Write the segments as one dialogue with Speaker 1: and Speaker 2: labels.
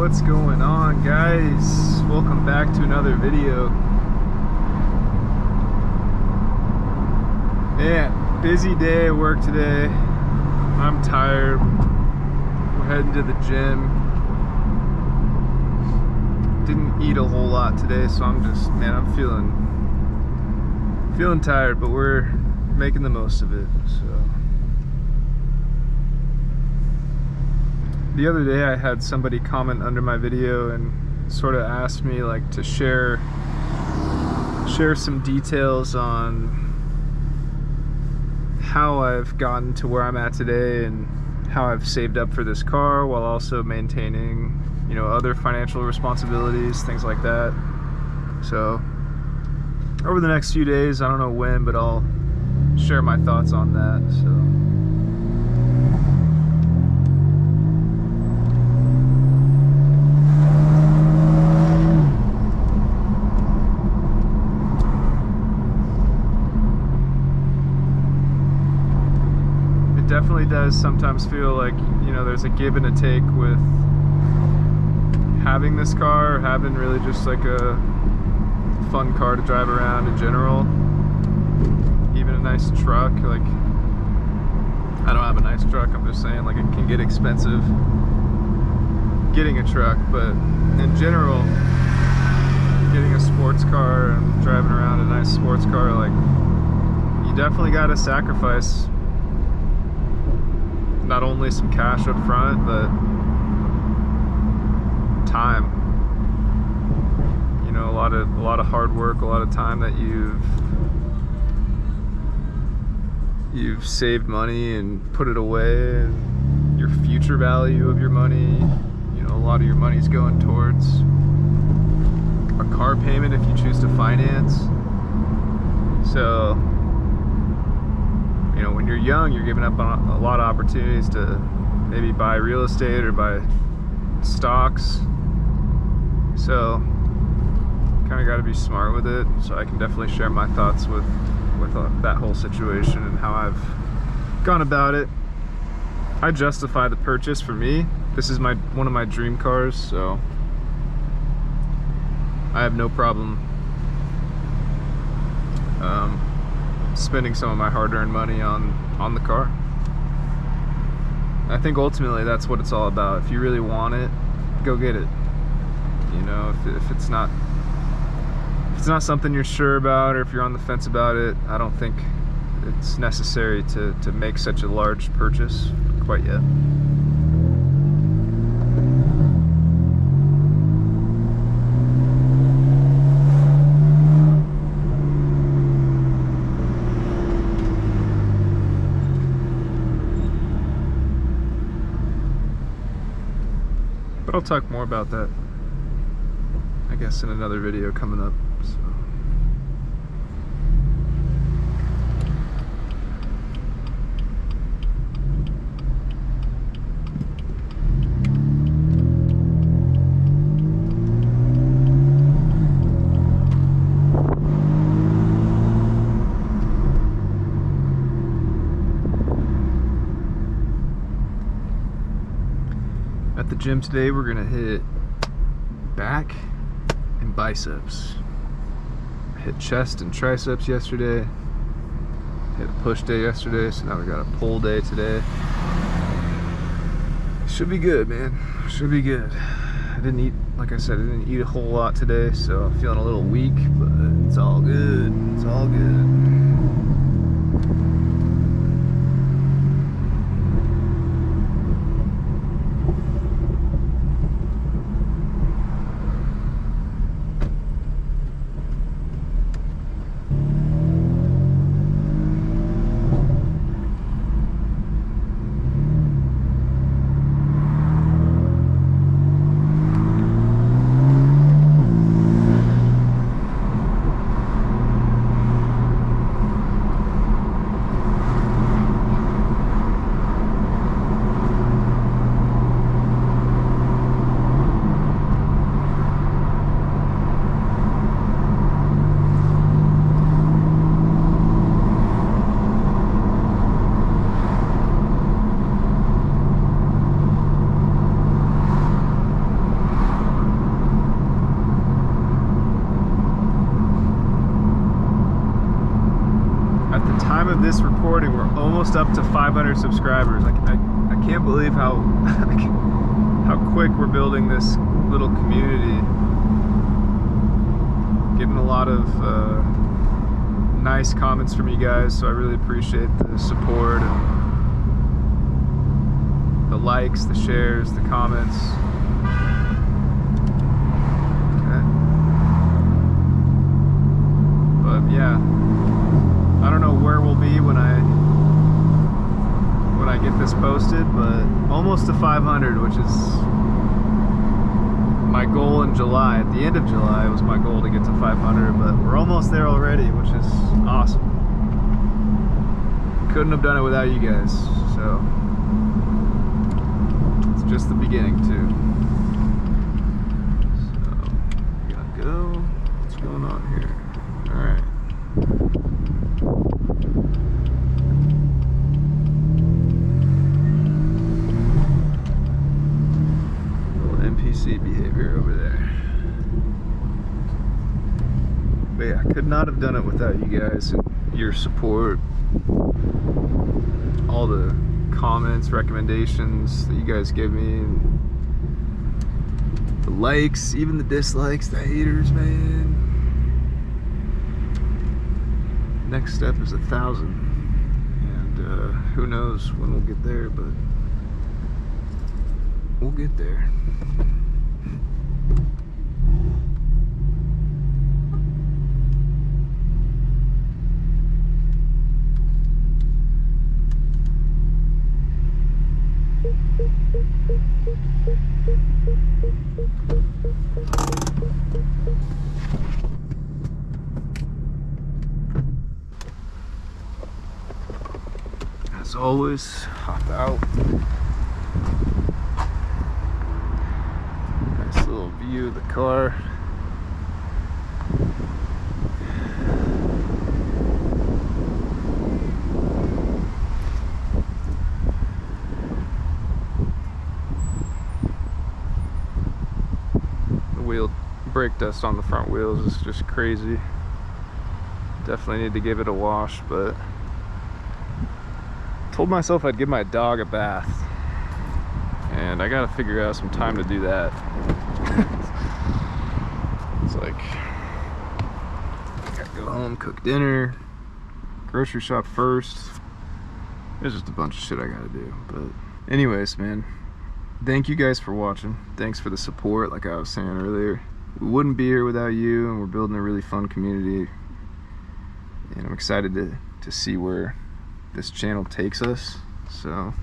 Speaker 1: What's going on, guys? Welcome back to another video. Man, busy day at work today. I'm tired. We're heading to the gym. Didn't eat a whole lot today, so I'm feeling tired, but we're making the most of it. So the other day I had somebody comment under my video and sort of asked me like to share some details on how I've gotten to where I'm at today and how I've saved up for this car while also maintaining, you know, other financial responsibilities, things like that. So over the next few days, I don't know when, but I'll share my thoughts on that. So definitely does sometimes feel like, you know, there's a give and a take with having this car, or having really just like a fun car to drive around in general. Even a nice truck. Like, I don't have a nice truck, I'm just saying, like, it can get expensive getting a truck, but in general, getting a sports car and driving around a nice sports car, like, you definitely got to sacrifice not only some cash up front, but time. You know, a lot of hard work, a lot of time that you've saved money and put it away, and your future value of your money. You know, a lot of your money's going towards a car payment if you choose to finance. So, you know, when you're young, you're giving up on a lot of opportunities to maybe buy real estate or buy stocks. So, kind of got to be smart with it. So I can definitely share my thoughts with that whole situation and how I've gone about it. I justify the purchase for me. This is one of my dream cars, so I have no problem spending some of my hard-earned money on the car. I think ultimately that's what it's all about. If you really want it, go get it. You know, if it's not something you're sure about, or if you're on the fence about it, I don't think it's necessary to make such a large purchase quite yet. But I'll talk more about that, I guess, in another video coming up. So. At the gym today, we're gonna hit back and biceps. I hit chest and triceps yesterday. Hit a push day yesterday, so now we got a pull day today. Should be good, man. Should be good. I didn't eat, like I said, I didn't eat a whole lot today, so I'm feeling a little weak, but it's all good. It's all good. time of this recording, we're almost up to 500 subscribers. I can't believe how how quick we're building this little community. Getting a lot of nice comments from you guys, so I really appreciate the support and the likes, the shares, the comments. Okay. But yeah, I don't know where we'll be when I get this posted, but almost to 500, which is my goal in July. At the end of July, it was my goal to get to 500, but we're almost there already, which is awesome. Couldn't have done it without you guys, so it's just the beginning too. So we gotta go. What's going on here? All right. NPC behavior over there. But yeah, I could not have done it without you guys and your support. All the comments, recommendations that you guys give me, and the likes, even the dislikes, the haters, man. Next step is 1,000. And who knows when we'll get there, but we'll get there. As always, hop out. Nice little view of the car. The wheel brake dust on the front wheels is just crazy. Definitely need to give it a wash, but told myself I'd give my dog a bath, and I gotta figure out some time to do that. It's like, I gotta go home, cook dinner, grocery shop first. There's just a bunch of shit I gotta do. But anyways, man, thank you guys for watching. Thanks for the support. Like I was saying earlier, we wouldn't be here without you, and we're building a really fun community, and I'm excited to see where this channel takes us. So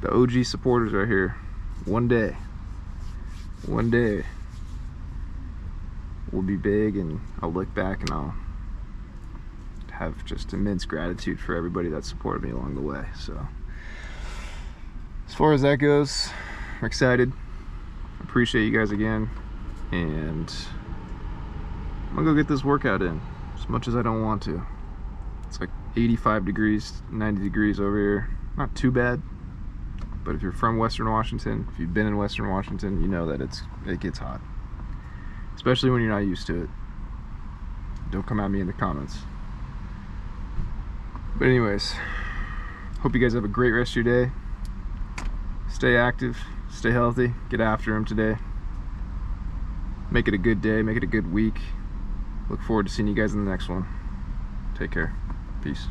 Speaker 1: the OG supporters are here. One day we'll be big, and I'll look back and I'll have just immense gratitude for everybody that supported me along the way. So as far as that goes, I'm excited. Appreciate you guys again, and I'm gonna go get this workout in, as much as I don't want to. It's like 85 degrees, 90 degrees over here. Not too bad, but if you're from Western Washington, if you've been in Western Washington, you know that it gets hot, especially when you're not used to it. Don't come at me in the comments. But anyways, hope you guys have a great rest of your day. Stay active, stay healthy, get after them today. Make it a good day, make it a good week. Look forward to seeing you guys in the next one. Take care. Peace.